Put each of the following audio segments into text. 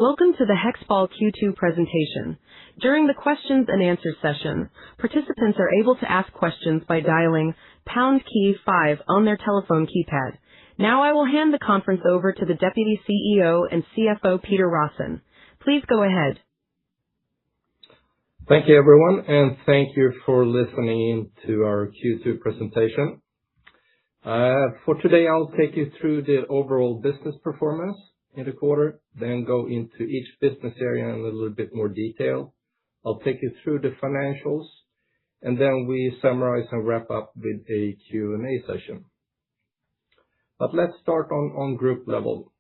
Welcome to the HEXPOL Q2 presentation. During the questions and answers session, participants are able to ask questions by dialing #5 on their telephone keypad. Now I will hand the conference over to the Deputy CEO and CFO, Peter Rosén. Please go ahead. Thank you, everyone, and thank you for listening in to our Q2 presentation. For today, I'll take you through the overall business performance in the quarter, then go into each business area in a little bit more detail. I'll take you through the financials, and then we summarize and wrap up with a Q&A session. But let's start on group level.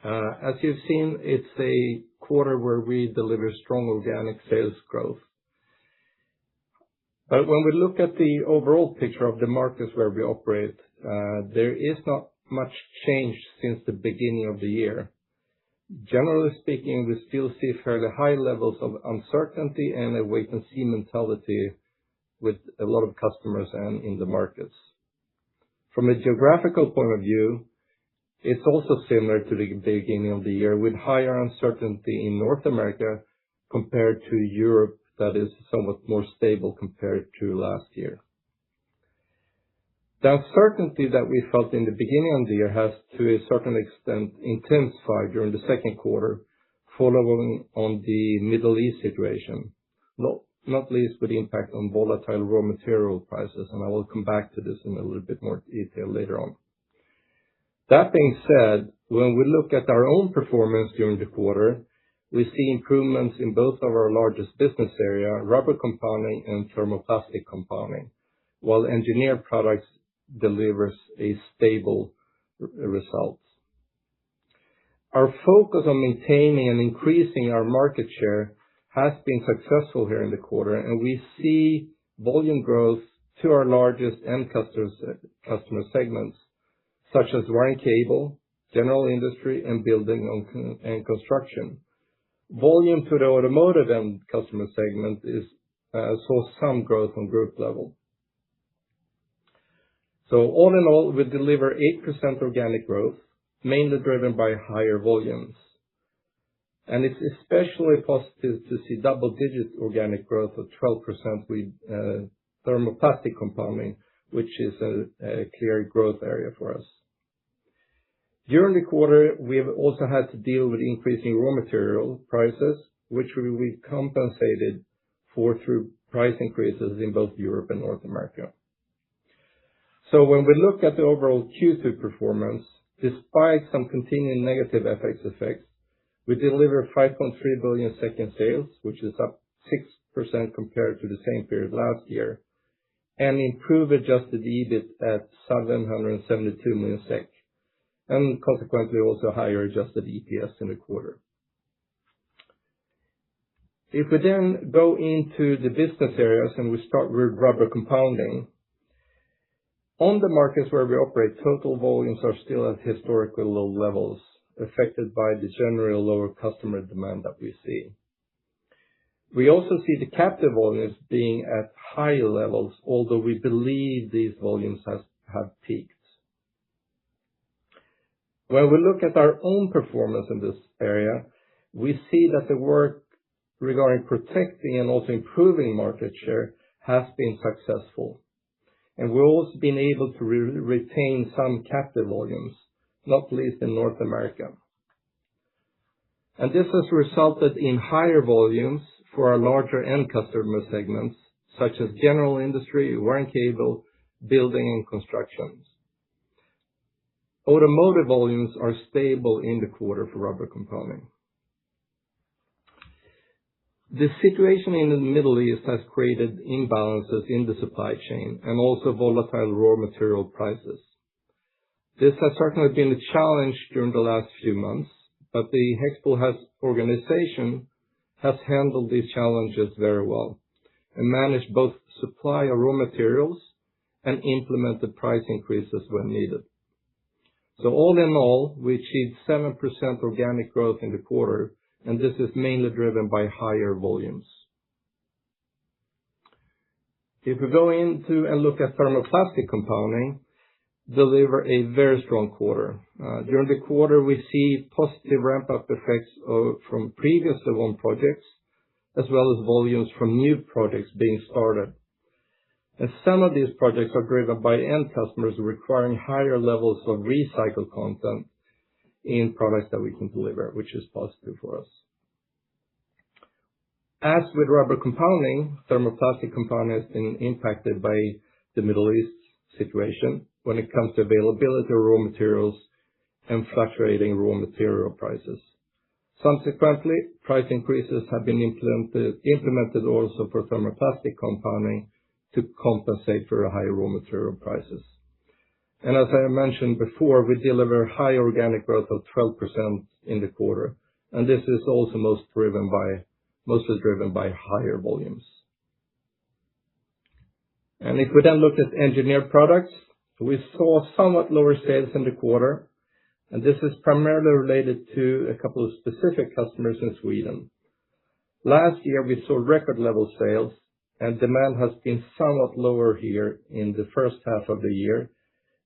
As you've seen, it's a quarter where we deliver strong organic sales growth. But when we look at the overall picture of the markets where we operate, there is not much change since the beginning of the year. Generally speaking, we still see fairly high levels of uncertainty and a wait-and-see mentality with a lot of customers and in the markets. From a geographical point of view, it's also similar to the beginning of the year, with higher uncertainty in North America compared to Europe, that is somewhat more stable compared to last year. The uncertainty that we felt in the beginning of the year has, to a certain extent, intensified during the second quarter, following on the Middle East situation, not least with the impact on volatile raw material prices, and I will come back to this in a little bit more detail later on. That being said, when we look at our own performance during the quarter, we see improvements in both of our largest business area, rubber compounding and thermoplastic compounding, while engineered products delivers a stable result. Our focus on maintaining and increasing our market share has been successful here in the quarter, and we see volume growth to our largest end customer segments, such as wire and cable, general industry, and building and construction. Volume to the automotive end customer segment saw some growth on group level. So all in all, we deliver 8% organic growth, mainly driven by higher volumes. And it's especially positive to see double-digit organic growth of 12% with thermoplastic compounding, which is a clear growth area for us. During the quarter, we have also had to deal with increasing raw material prices, which we compensated for through price increases in both Europe and North America. So when we look at the overall Q2 performance, despite some continuing negative FX effects, we deliver 5.3 billion sales, which is up 6% compared to the same period last year, and improve adjusted EBIT at 772 million SEK, and consequently also higher adjusted EPS in the quarter. If we then go into the business areas and we start with rubber compounding, on the markets where we operate, total volumes are still at historically low levels, affected by the general lower customer demand that we see. We also see the captive volumes being at high levels, although we believe these volumes have peaked. When we look at our own performance in this area, we see that the work regarding protecting and also improving market share has been successful. And we've also been able to retain some captive volumes, not least in North America. And this has resulted in higher volumes for our larger end customer segments, such as general industry, wire and cable, building and construction. Automotive volumes are stable in the quarter for rubber compounding. The situation in the Middle East has created imbalances in the supply chain and also volatile raw material prices. This has certainly been a challenge during the last few months, but the HEXPOL organization has handled these challenges very well and managed both supply of raw materials and implemented price increases when needed. So all in all, we achieved 7% organic growth in the quarter, and this is mainly driven by higher volumes. If we go into and look at thermoplastic compounding, deliver a very strong quarter. During the quarter, we see positive ramp-up effects from previously won projects, as well as volumes from new projects being started. And some of these projects are driven by end customers requiring higher levels of recycled content in products that we can deliver, which is positive for us. As with rubber compounding, thermoplastic compounding has been impacted by the Middle East situation when it comes to availability of raw materials and fluctuating raw material prices. Subsequently, price increases have been implemented also for thermoplastic compounding to compensate for high raw material prices. And as I mentioned before, we deliver high organic growth of 12% in the quarter, and this is also mostly driven by higher volumes. And if we then look at engineered products, we saw somewhat lower sales in the quarter, and this is primarily related to a couple of specific customers in Sweden. Last year, we saw record level sales, and demand has been somewhat lower here in the first half of the year,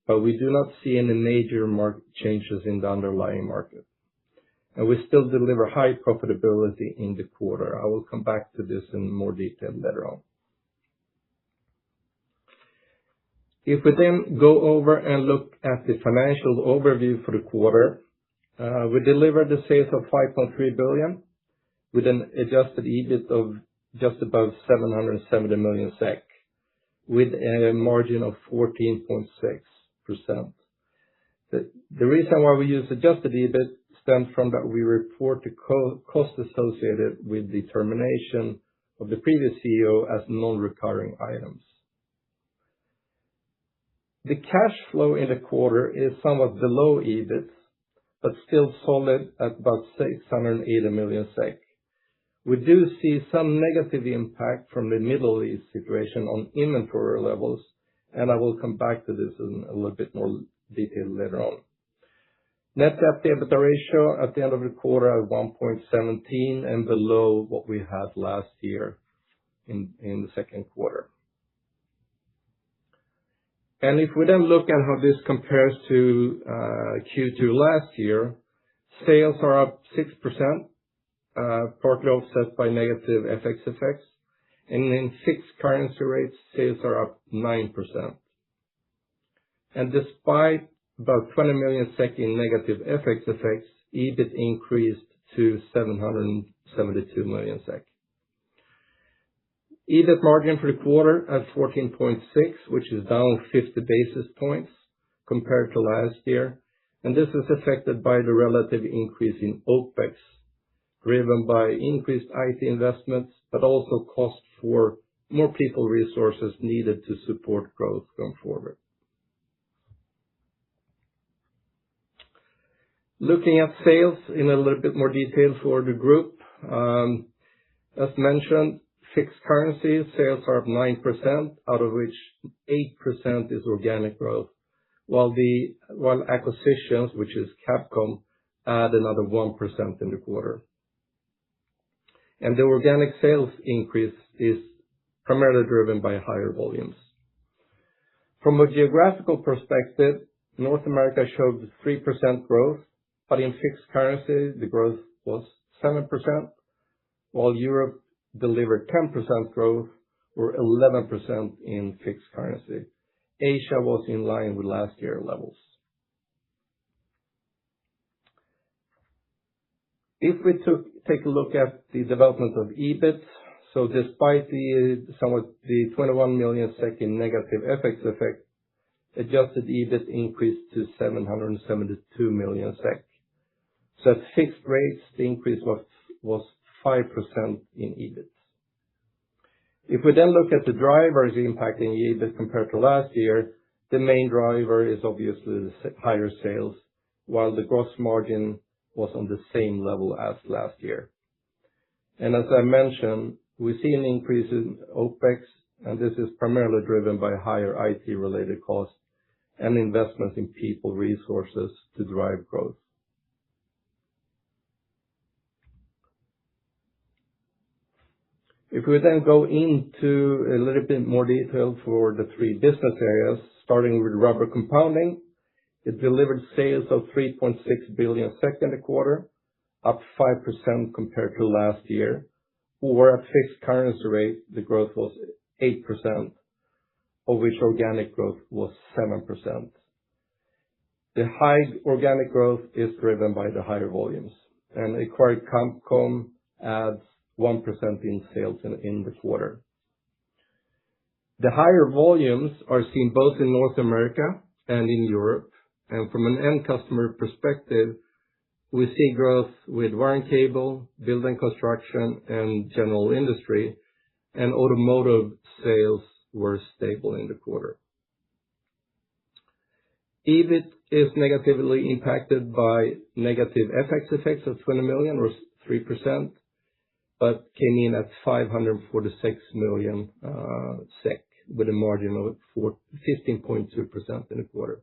but we do not see any major market changes in the underlying market. And we still deliver high profitability in the quarter. I will come back to this in more detail later on. If we then go over and look at the financial overview for the quarter, we delivered the sales of 5.3 billion with an adjusted EBIT of just above 770 million SEK with a margin of 14.6%. The reason why we use adjusted EBIT stems from that we report the cost associated with the termination of the previous CEO as non-recurring items. The cash flow in the quarter is somewhat below EBIT, but still solid at about 680 million SEK. We do see some negative impact from the Middle East situation on inventory levels, and I will come back to this in a little bit more detail later on. Net debt to EBITDA ratio at the end of the quarter at 1.17 and below what we had last year in the second quarter. And if we then look at how this compares to Q2 last year, sales are up 6%, partly offset by negative FX effects. And in fixed currency rates, sales are up 9%. And despite about 20 million SEK in negative FX effects, EBIT increased to 772 million SEK. EBIT margin for the quarter at 14.6, which is down 50 basis points compared to last year. And this is affected by the relative increase in OpEx, driven by increased IT investments, but also cost for more people resources needed to support growth going forward. Looking at sales in a little bit more detail for the group, as mentioned, fixed currency sales are up 9%, out of which 8% is organic growth, while acquisitions, which is Capcom, add another 1% in the quarter. And the organic sales increase is primarily driven by higher volumes. From a geographical perspective, North America showed 3% growth, but in fixed currency, the growth was 7%, while Europe delivered 10% growth or 11% in fixed currency. Asia was in line with last year levels. If we take a look at the development of EBIT, so despite the 21 million SEK in negative FX effect, adjusted EBIT increased to 772 million SEK. So at fixed rates, the increase was 5% in EBIT. If we then look at the drivers impacting EBIT compared to last year, the main driver is obviously the higher sales, while the gross margin was on the same level as last year. And as I mentioned, we see an increase in OpEx, and this is primarily driven by higher IT-related costs and investments in people resources to drive growth. If we then go into a little bit more detail for the three business areas, Starting with rubber compounding, it delivered sales of 3.6 billion in the quarter, up 5% compared to last year, or at fixed currency rate, the growth was 8%, of which organic growth was 7%. The high organic growth is driven by the higher volumes, and acquired concall adds 1% in sales in the quarter. The higher volumes are seen both in North America and in Europe, and from an end customer perspective, we see growth with wire and cable, building construction, and general industry, and automotive sales were stable in the quarter. EBIT is negatively impacted by negative FX effects of 20 million or 3%, but came in at 546 million SEK with a margin of 15.2% in the quarter.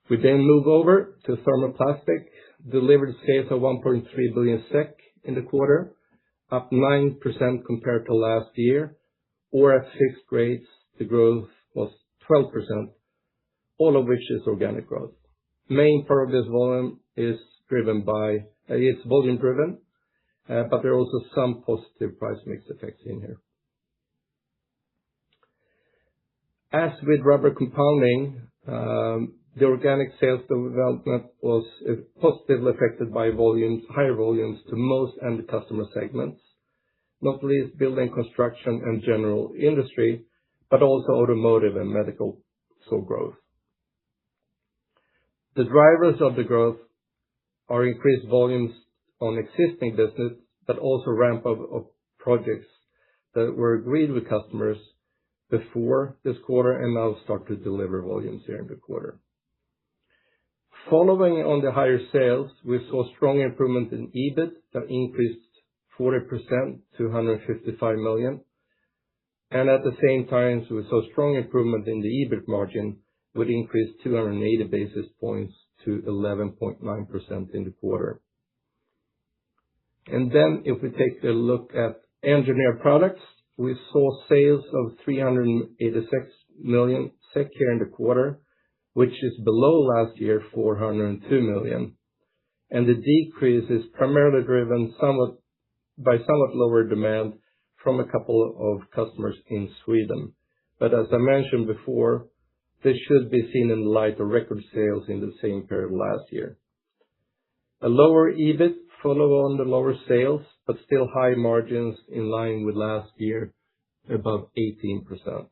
We move over to thermoplastic, delivered sales of 1.3 billion SEK in the quarter, up 9% compared to last year, or at fixed rates, the growth was 12%, all of which is organic growth. Main part of this volume is it's volume driven, but there are also some positive price mix effects in here. As with rubber compounding, the organic sales development was positively affected by higher volumes to most end customer segments, not least building construction and general industry, but also automotive and medical saw growth. The drivers of the growth are increased volumes on existing business, but also ramp up of projects that were agreed with customers before this quarter and now start to deliver volumes here in the quarter. Following on the higher sales, we saw strong improvement in EBIT that increased 40% to 155 million. And at the same time, we saw strong improvement in the EBIT margin, which increased 280 basis points to 11.9% in the quarter. And then if we take a look at engineered products, we saw sales of 386 million SEK here in the quarter, which is below last year, 402 million. And the decrease is primarily driven by somewhat lower demand from a couple of customers in Sweden. But as I mentioned before, this should be seen in light of record sales in the same period last year. A lower EBIT follow on the lower sales, but still high margins in line with last year, above 18%.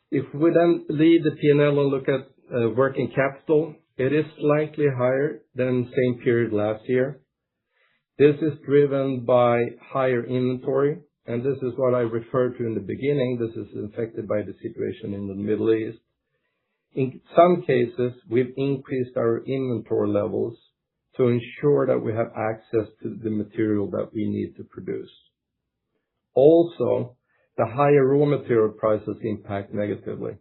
If we then leave the P&L and look at working capital, it is slightly higher than same period last year. This is driven by higher inventory, and this is what I referred to in the beginning. This is affected by the situation in the Middle East. In some cases, we've increased our inventory levels to ensure that we have access to the material that we need to produce. Also, the higher raw material prices impact negatively.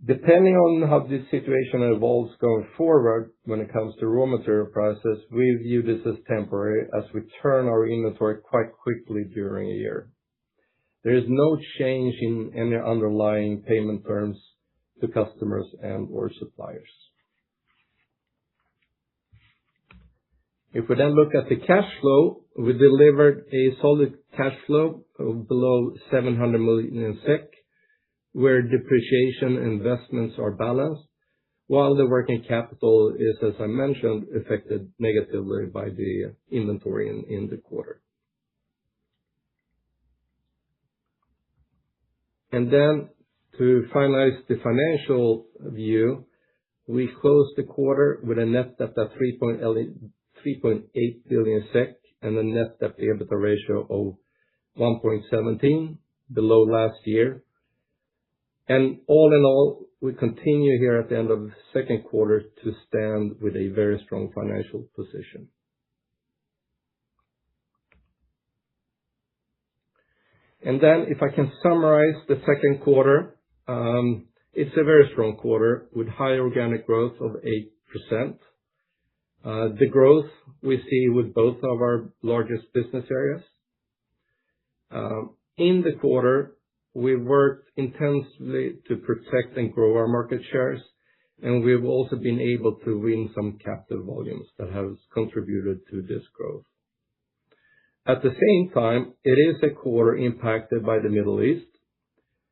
Depending on how this situation evolves going forward when it comes to raw material prices, we view this as temporary as we turn our inventory quite quickly during a year. There is no change in any underlying payment terms to customers and/or suppliers. If we then look at the cash flow, we delivered a solid cash flow of below 700 million SEK, where depreciation investments are balanced, while the working capital is, as I mentioned, affected negatively by the inventory in the quarter. And then to finalize the financial view, we closed the quarter with a net debt of 3.8 billion SEK and a net debt to EBITDA ratio of 1.17, below last year. And all in all, we continue here at the end of the second quarter to stand with a very strong financial position. And then if I can summarize the second quarter, it's a very strong quarter with high organic growth of 8%. The growth we see with both of our largest business areas. In the quarter, we worked intensively to protect and grow our market shares, and we've also been able to win some captive volumes that has contributed to this growth. At the same time, it is a quarter impacted by the Middle East,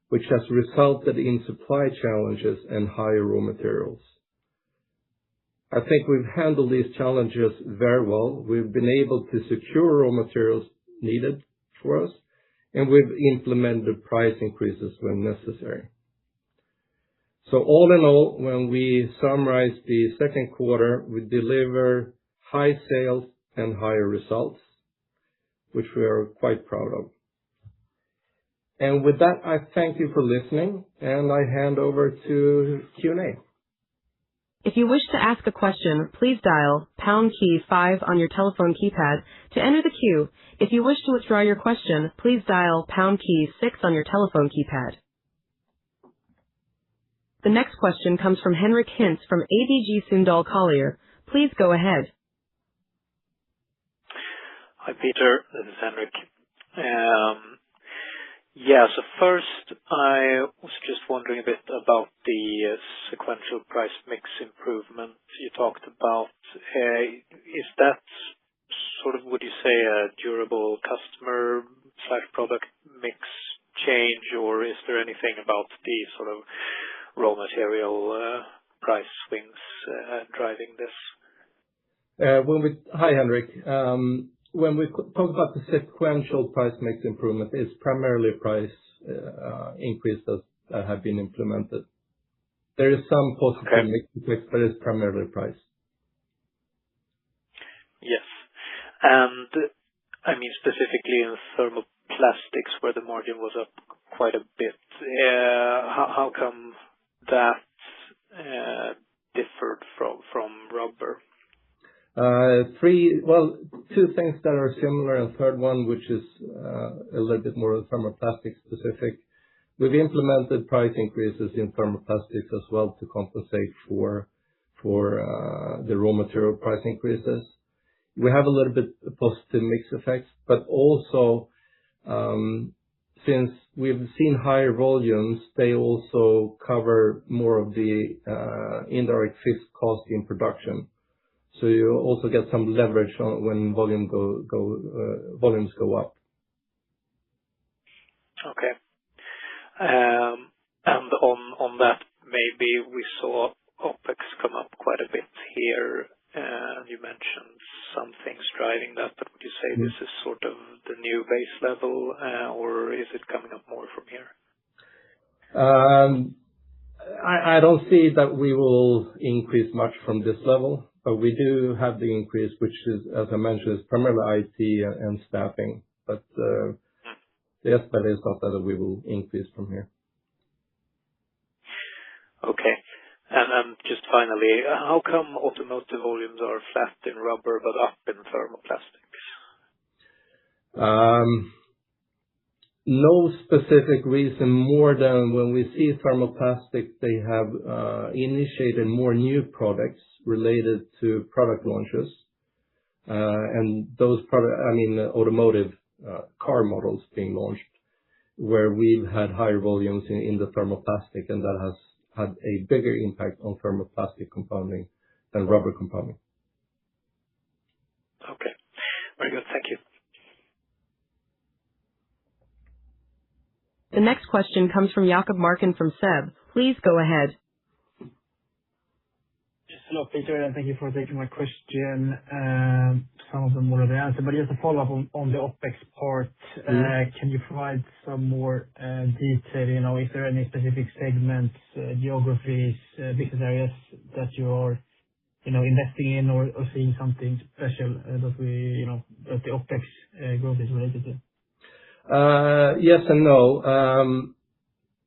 which has resulted in supply challenges and higher raw materials. I think we've handled these challenges very well. We've been able to secure raw materials needed for us, and we've implemented price increases when necessary. So all in all, when we summarize the second quarter, we deliver high sales and higher results, which we are quite proud of. And with that, I thank you for listening, and I hand over to Q&A. If you wish to ask a question, please dial pound key 5 on your telephone keypad to enter the queue. If you wish to withdraw your question, please dial pound key 6 on your telephone keypad. The next question comes from Henrik Hintz from ABG Sundal Collier. Please go ahead. Hi, Peter. This is Henrik. So first, I was just wondering a bit about the sequential price mix improvement you talked about. Is that sort of, would you say, a durable customer/product mix change, or is there anything about the sort of raw material price swings driving this? Hi, Henrik. When we talk about the sequential price mix improvement, it's primarily price increases that have been implemented. There is some positive mix effects, but it's primarily price. Yes. And I mean, specifically in thermoplastics, where the margin was up quite a bit, how come that differed from rubber? Two things that are similar, and third one, which is a little bit more thermoplastic specific. We've implemented price increases in thermoplastics as well to compensate for the raw material price increases. We have a little bit of positive mix effects, but also, since we've seen higher volumes, they also cover more of the indirect fixed cost in production. So you also get some leverage on when volumes go up. Okay. And on that, maybe we saw OpEx come up quite a bit here. You mentioned some things driving that, but would you say this is sort of the new base level, or is it coming up more from here? I don't see that we will increase much from this level, but we do have the increase, which is, as I mentioned, is primarily IT and staffing. But yes, but it's not that we will increase from here. Okay. And just finally, how come automotive volumes are flat in rubber but up in thermoplastics? No specific reason more than when we see thermoplastic, they have initiated more new products related to product launches. And those automotive car models being launched, where we've had higher volumes in the thermoplastic, and that has had a bigger impact on thermoplastic compounding than rubber compounding. Okay. Very good. Thank you. The next question comes from Jakob Marken from SEB. Please go ahead. Yes, hello, Peter, and thank you for taking my question. Some of them already answered, but just a follow-up on the OpEx part. Can you provide some more detail? Is there any specific segments, geographies, business areas that you are investing in or seeing something special that the OpEx growth is related to? Yes and no.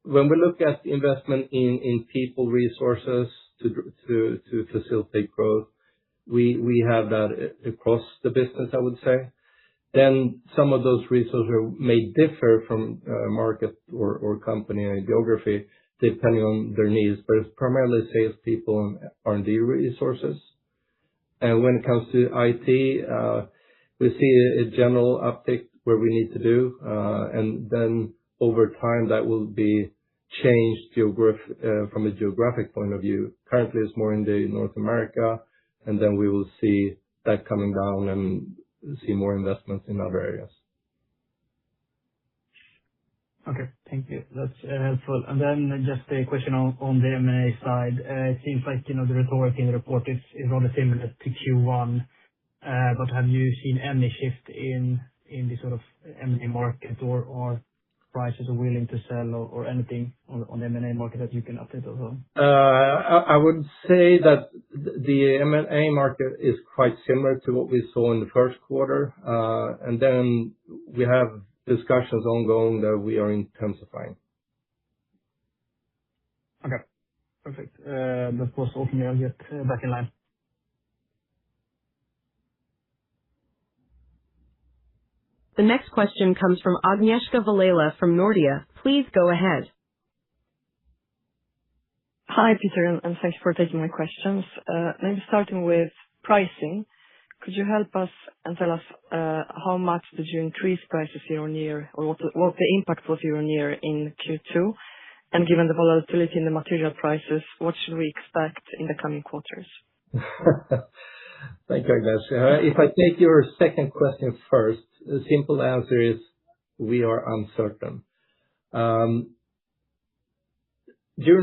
When we look at investment in people resources to facilitate growth, we have that across the business, I would say. Then some of those resources may differ from market or company and geography depending on their needs, but it's primarily salespeople and R&D resources. And when it comes to IT, we see a general uptick where we need to do, and then over time that will be changed from a geographic point of view. Currently, it's more in the North America, and then we will see that coming down and see more investments in other areas. Okay. Thank you. That's helpful. And then just a question on the M&A side. It seems like, the rhetoric in the report is rather similar to Q1. But have you seen any shift in the sort of M&A market or prices are willing to sell or anything on the M&A market that you can update us on? I would say that the M&A market is quite similar to what we saw in the first quarter. And then we have discussions ongoing that we are intensifying. Okay, perfect. That was all from me. I'll get back in line. The next question comes from Agnieszka Vilela from Nordea. Please go ahead. Hi, Peter, and thank you for taking my questions. Maybe starting with pricing. Could you help us and tell us how much did you increase prices year-on-year, or what the impact was year-on-year in Q2? And given the volatility in the material prices, what should we expect in the coming quarters? Thank you, Agnieszka. If I take your second question first, the simple answer is we are uncertain. During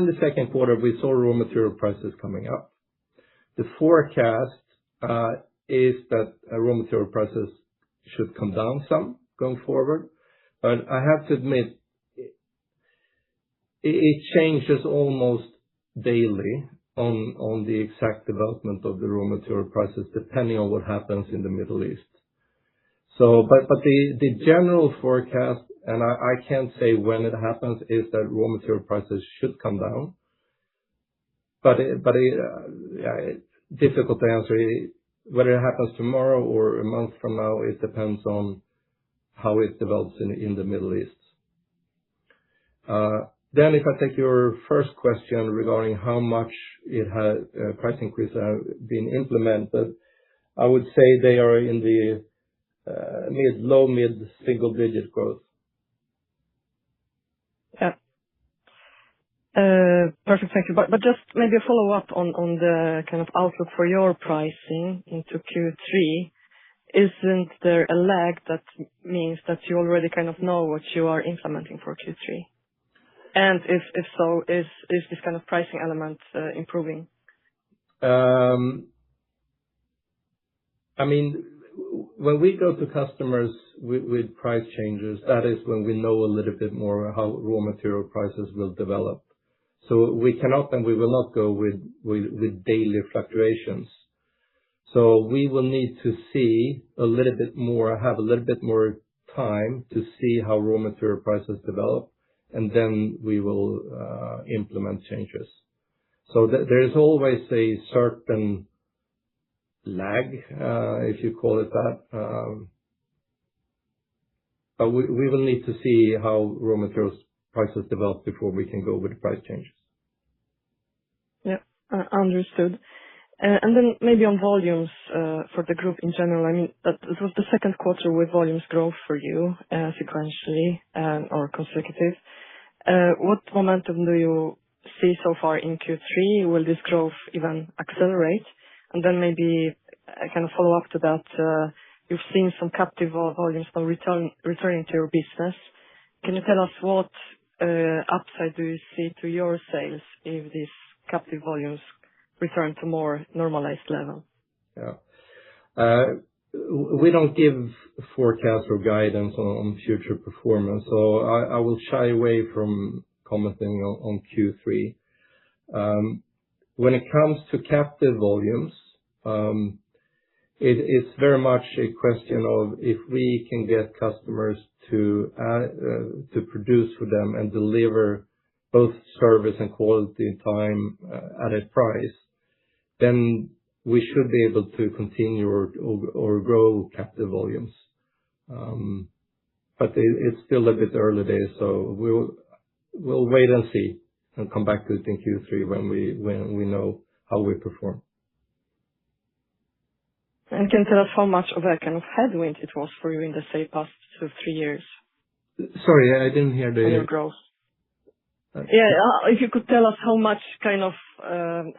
the second quarter, we saw raw material prices coming up. The forecast is that raw material prices should come down some going forward. But I have to admit, it changes almost daily on the exact development of the raw material prices, depending on what happens in the Middle East. So, but the general forecast, and I can't say when it happens, is that raw material prices should come down. But difficult to answer. Whether it happens tomorrow or a month from now, it depends on how it develops in the Middle East. Then if I take your first question regarding how much price increases have been implemented, I would say they are in the low single digit growth. Yeah. Perfect. Thank you. But just maybe a follow-up on the kind of outlook for your pricing into Q3. Isn't there a lag that means that you already kind of know what you are implementing for Q3? And if so, is this kind of pricing element improving? I mean, when we go to customers with price changes, that is when we know a little bit more how raw material prices will develop. So we cannot and we will not go with daily fluctuations. So we will need to see a little bit more, have a little bit more time to see how raw material prices develop, and then we will implement changes. So there is always a certain lag, if you call it that. But we will need to see how raw materials prices develop before we can go with price changes. Yeah, understood. And then maybe on volumes for the group in general. I mean, it was the second quarter with volumes growth for you sequentially or consecutive. What momentum do you see so far in Q3? Will this growth even accelerate? And then maybe I kind of follow up to that. You've seen some captive volumes now returning to your business. Can you tell us what upside do you see to your sales if these captive volumes return to more normalized level? Yeah. We don't give forecasts or guidance on future performance, so I will shy away from commenting on Q3. When it comes to captive volumes, it's very much a question of if we can get customers to produce for them and deliver both service and quality and time at a price, then we should be able to continue or grow captive volumes. But it's still a bit early days, so we'll wait and see and come back to it in Q3 when we know how we perform. And can you tell us how much of a kind of headwind it was for you in the, say, past 2-3 years Sorry, I didn't hear on your growth? If you could tell us how much kind of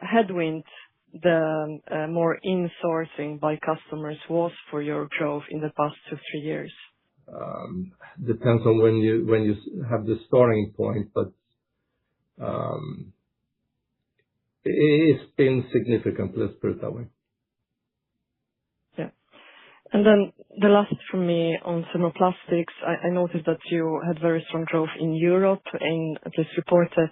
headwind the more insourcing by customers was for your growth in the past 2-3 years. Depends on when you have the starting point, but it's been significant, let's put it that way. Yeah. And then the last from me on thermoplastics, I noticed that you had very strong growth in Europe, and at least reported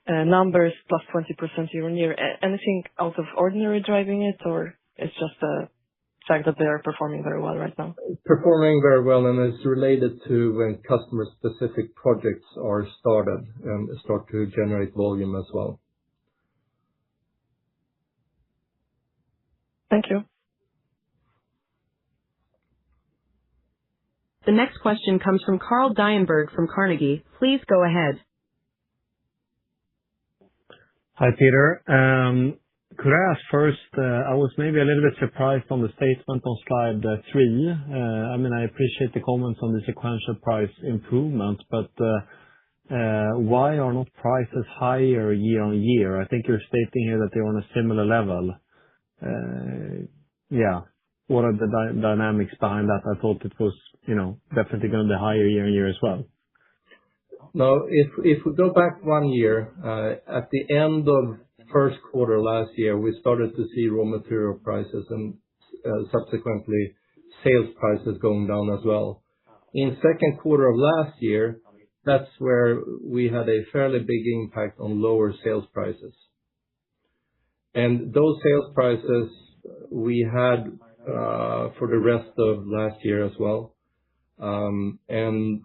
numbers plus 20% year-on-year. Anything out of ordinary driving it, or it's just the fact that they are performing very well right now? Performing very well, and it's related to when customer-specific projects are started and start to generate volume as well. Thank you. The next question comes from Carl Dienberg from Carnegie. Please go ahead. Hi, Peter. Could I ask first, I was maybe a little bit surprised on the statement on slide 3. I appreciate the comments on the sequential price improvement, but why are not prices higher year-on-year? I think you're stating here that they're on a similar level. What are the dynamics behind that? I thought it was, definitely going to be higher year-on-year as well. No, if we go back 1 year, at the end of first quarter last year, we started to see raw material prices and subsequently sales prices going down as well. In second quarter of last year, that's where we had a fairly big impact on lower sales prices. And those sales prices we had for the rest of last year as well. And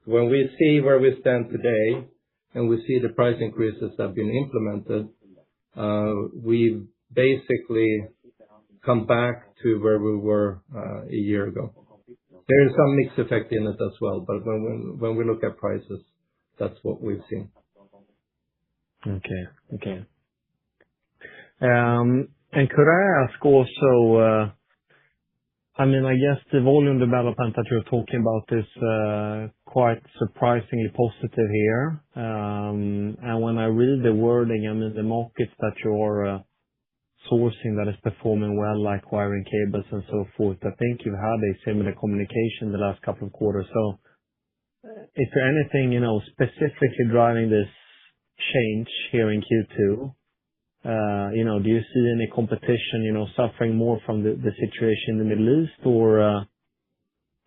when we see where we stand today and we see the price increases that have been implemented, we've basically come back to where we were a year ago. There is some mix effect in it as well, but when we look at prices, that's what we've seen. Okay. And could I ask also, I guess the volume development that you're talking about is quite surprisingly positive here. And when I read the wording, the markets that you're sourcing that is performing well, like wiring cables and so forth, I think you've had a similar communication the last couple of quarters. So is there anything, specifically driving this change here in Q2? Do you see any competition, suffering more from the situation in the Middle East, or,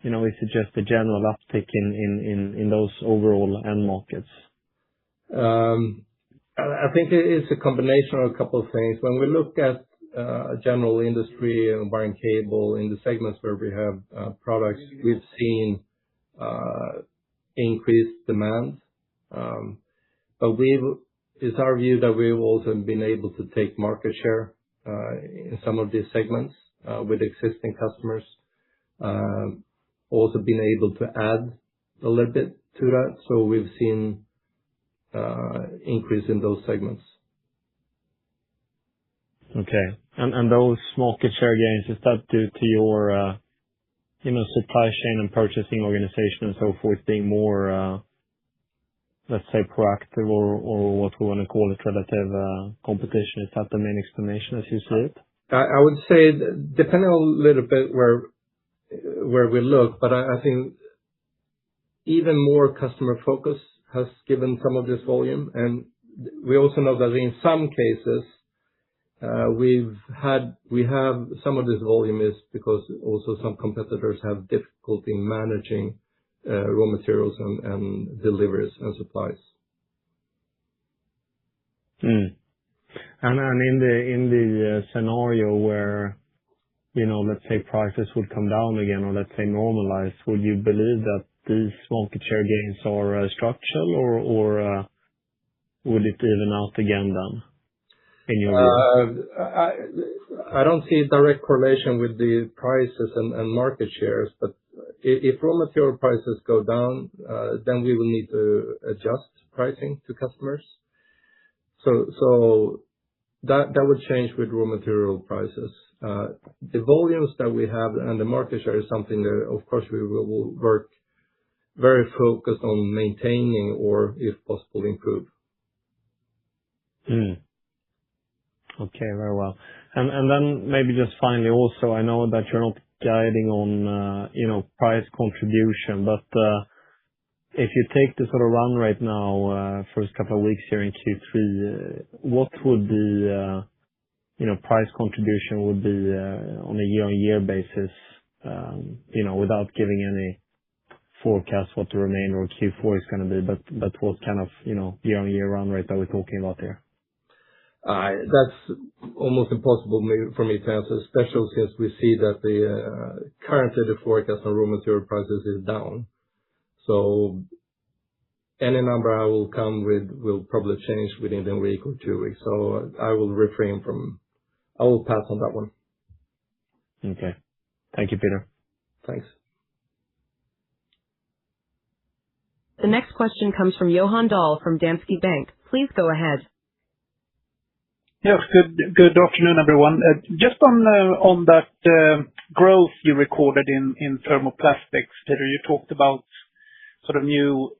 is it just a general uptick in those overall end markets? I think it's a combination of a couple of things. When we look at general industry and wiring cable in the segments where we have products, we've seen increased demand. But it's our view that we've also been able to take market share in some of these segments with existing customers. Also been able to add a little bit to that. So we've seen increase in those segments. Okay. And those market share gains, is that due to your supply chain and purchasing organization and so forth being more let's say proactive, or what we want to call it, relative competition? Is that the main explanation as you see it? I would say, depending on a little bit where we look, but I think even more customer focus has given some of this volume. And we also know that in some cases, we have some of this volume is because also some competitors have difficulty in managing raw materials and deliveries and supplies. And in the scenario where, let's say prices would come down again, or let's say normalize, would you believe that these market share gains are structural, or would it even out again then, in your view? I don't see a direct correlation with the prices and market shares, but if raw material prices go down, then we will need to adjust pricing to customers. So that would change with raw material prices. The volumes that we have and the market share is something that, of course, we will work very focused on maintaining or, if possible, improve. Okay, very well. And then maybe just finally also, I know that you're not guiding on, price contribution, but if you take the sort of run right now, first couple of weeks here in Q3, what would the, price contribution would be on a year-on-year basis, without giving any forecast what the remainder of Q4 is going to be, but what kind of, year-on-year run rate are we talking about here? That's almost impossible for me to answer, especially since we see that currently the forecast on raw material prices is down. So any number I will come with will probably change within a week or 2 weeks. So I will pass on that one. Okay. Thank you, Peter. Thanks. The next question comes from Johan Dahl from Danske Bank. Please go ahead. Yes, good afternoon, everyone. Just on that growth you recorded in thermoplastics, Peter, you talked about sort of new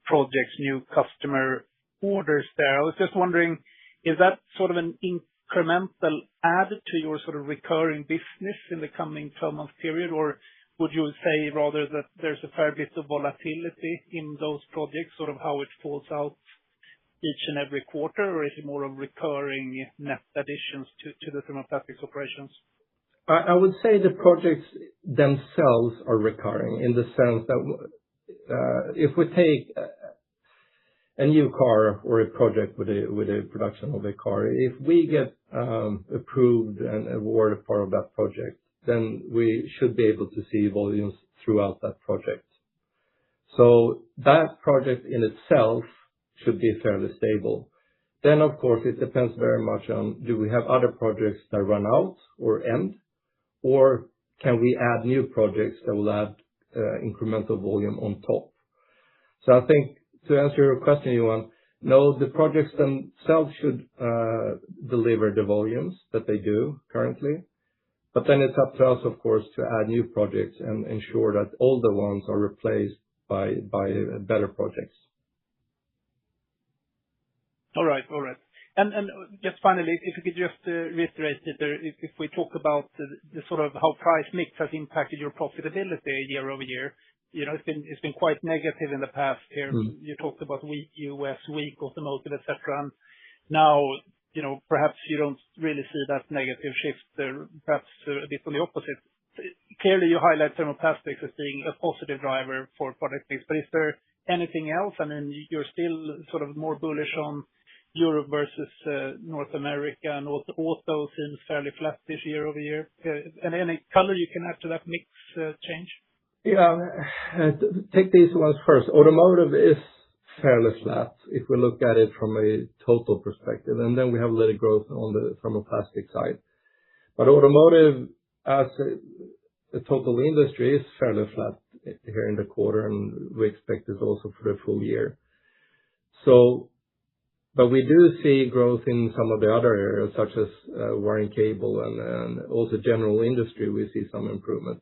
projects, new customer orders there. I was just wondering, is that sort of an incremental add to your sort of recurring business in the coming 12-month period? Or would you say rather that there's a fair bit of volatility in those projects, sort of how it falls out each and every quarter, or is it more of recurring net additions to the thermoplastics operations? I would say the projects themselves are recurring in the sense that if we take a new car or a project with a production of a car, if we get approved and awarded part of that project, then we should be able to see volumes throughout that project. So that project in itself should be fairly stable. Then, of course, it depends very much on, do we have other projects that run out or end, or can we add new projects that will add incremental volume on top? So I think to answer your question, Johan, no, the projects themselves should deliver the volumes that they do currently. But then it's up to us, of course, to add new projects and ensure that older ones are replaced by better projects. All right. And just finally, if you could just reiterate it, if we talk about the sort of how price mix has impacted your profitability year-over-year, it's been quite negative in the past here. You talked about weak U.S., weak automotive, et cetera. And now, perhaps you don't really see that negative shift, perhaps a bit on the opposite. Clearly, you highlight thermoplastics as being a positive driver for product mix, but is there anything else? I mean, you're still sort of more bullish on Europe versus North America, and auto seems fairly flat this year-over-year. And any color you can add to that mix change? Yeah, take these ones first. Automotive is fairly flat if we look at it from a total perspective, and then we have a little growth on the thermoplastic side. But automotive as a total industry is fairly flat here in the quarter, and we expect this also for the full year. But we do see growth in some of the other areas, such as wiring cable and also general industry, we see some improvement.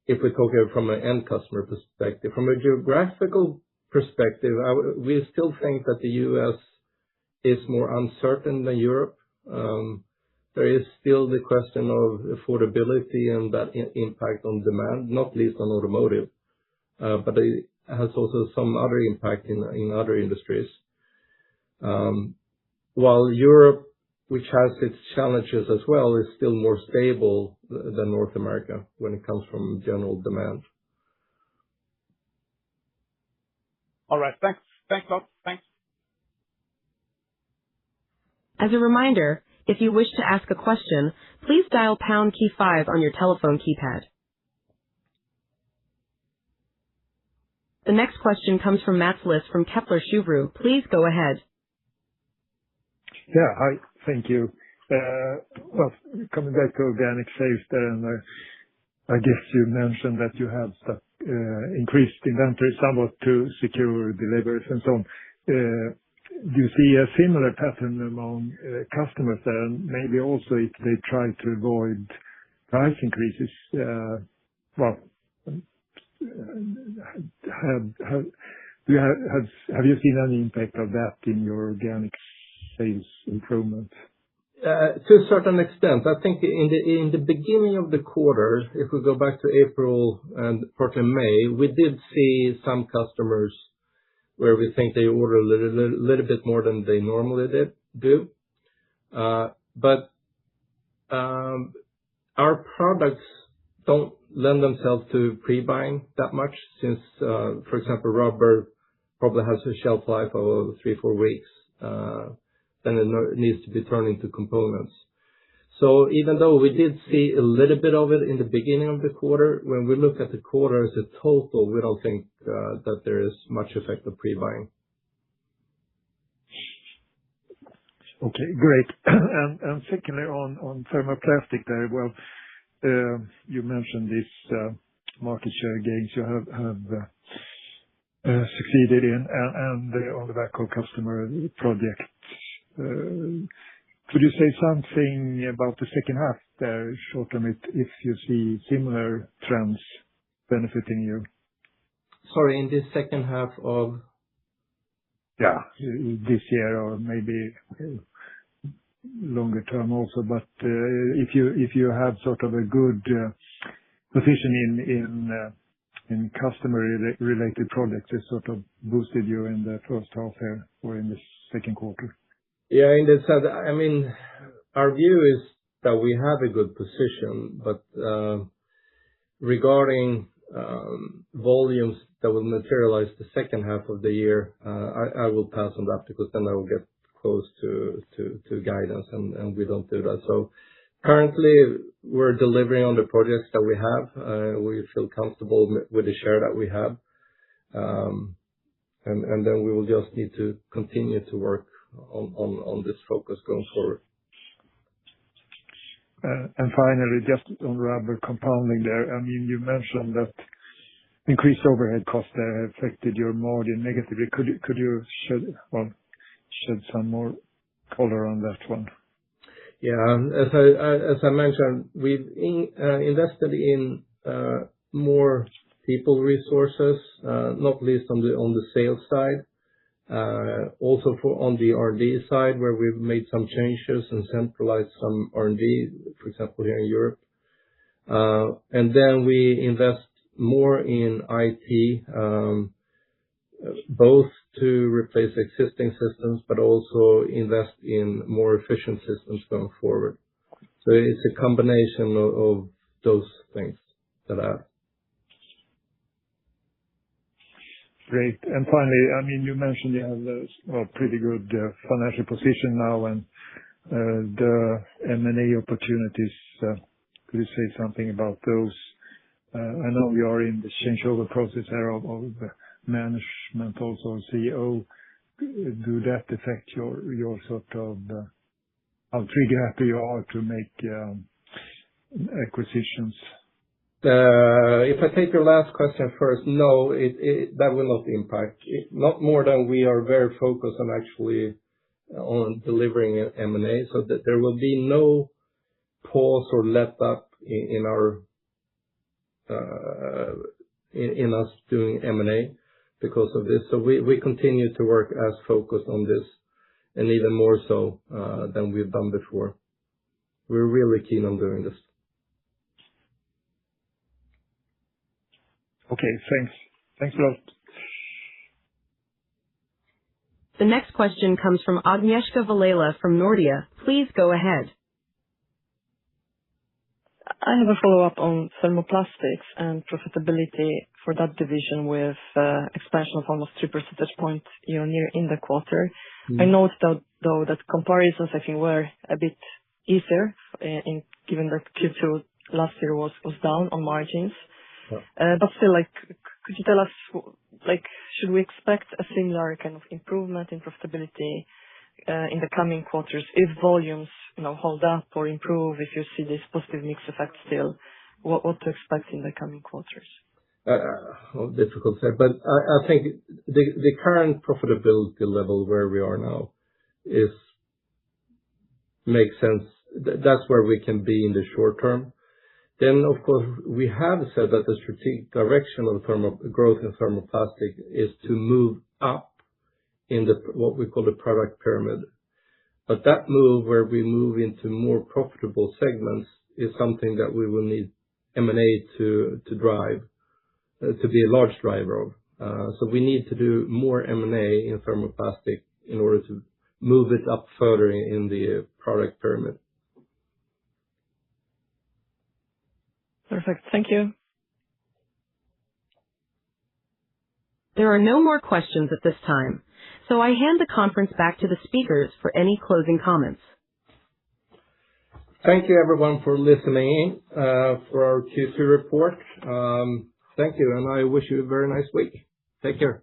If we talk here from an end customer perspective, from a geographical perspective, we still think that the U.S. is more uncertain than Europe. There is still the question of affordability and that impact on demand, not least on automotive, but it has also some other impact in other industries. While Europe, which has its challenges as well, is still more stable than North America when it comes from general demand. All right. Thanks a lot. Thanks. As a reminder, if you wish to ask a question, please dial pound key 5 on your telephone keypad. The next question comes from Mats Liss from Kepler Cheuvreux. Please go ahead. Yeah. Hi. Thank you. Well, coming back to organic sales there, and I guess you mentioned that you have increased inventory somewhat to secure deliveries and so on. do you see a similar pattern among customers there? And maybe also if they try to avoid price increases, well, have you seen any impact of that in your organic sales improvement? To a certain extent. I think in the beginning of the quarter, if we go back to April and partly May, we did see some customers where we think they order a little bit more than they normally do. But our products don't lend themselves to pre-buying that much since, for example, rubber probably has a shelf life of 3-4 weeks. Then it needs to be turned into components. So even though we did see a little bit of it in the beginning of the quarter, when we look at the quarter as a total, we don't think that there is much effect of pre-buying. Okay, great. And secondly, on thermoplastic there, well, you mentioned this market share gains you have succeeded in, and on the back of customer projects. Could you say something about the second half there, short term, if you see similar trends benefiting you? Sorry, in the second half of? Yeah, this year or maybe longer term also. But if you have sort of a good position in customer related projects, it sort of boosted you in the first half here or in the second quarter. Yeah, in that sense, I mean, our view is that we have a good position, but regarding volumes that will materialize the second half of the year, I will pass on that because then I will get close to guidance, and we don't do that. So currently, we're delivering on the projects that we have. We feel comfortable with the share that we have. And then we will just need to continue to work on this focus going forward. And finally, just on rubber compounding there, I mean, you mentioned that increased overhead costs there affected your margin negatively. Could you shed some more color on that one? Yeah, as I mentioned, we've invested in more people resources, not least on the sales side. Also on the R&D side, where we've made some changes and centralized some R&D, for example, here in Europe. And then we invest more in IT, both to replace existing systems, but also invest in more efficient systems going forward. So it's a combination of those things that I have. Great. And finally, I mean, you mentioned you have a pretty good financial position now, and the M&A opportunities. Could you say something about those? I know you are in the changeover process here of management, also CEO. Do that affect your sort of how trigger happy you are to make acquisitions? If I take your last question first, no, that will not impact. Not more than we are very focused on actually on delivering M&A, so that there will be no pause or let up in us doing M&A because of this. So we continue to work as focused on this, and even more so than we've done before. We're really keen on doing this. Okay, thanks. Thanks a lot. The next question comes from Agnieszka Vilela from Nordea. Please go ahead. I have a follow-up on thermoplastics and profitability for that division with expansion of almost 3 percentage points year-on-year in the quarter. I note though that comparisons, I think, were a bit easier given that Q2 last year was down on margins. Yeah. But still, could you tell us, should we expect a similar kind of improvement in profitability in the coming quarters if volumes, hold up or improve, if you see this positive mix effect still? What to expect in the coming quarters? difficult to say, but I think the current profitability level where we are now makes sense. That's where we can be in the short term. Then, of course, we have said that the strategic direction of growth in thermoplastic is to move up in what we call the product pyramid. But that move, where we move into more profitable segments, is something that we will need M&A to drive, to be a large driver of. So we need to do more M&A in thermoplastic in order to move it up further in the product pyramid. Perfect. Thank you. There are no more questions at this time, so I hand the conference back to the speakers for any closing comments. Thank you, everyone, for listening in for our Q2 report. Thank you, and I wish you a very nice week. Take care.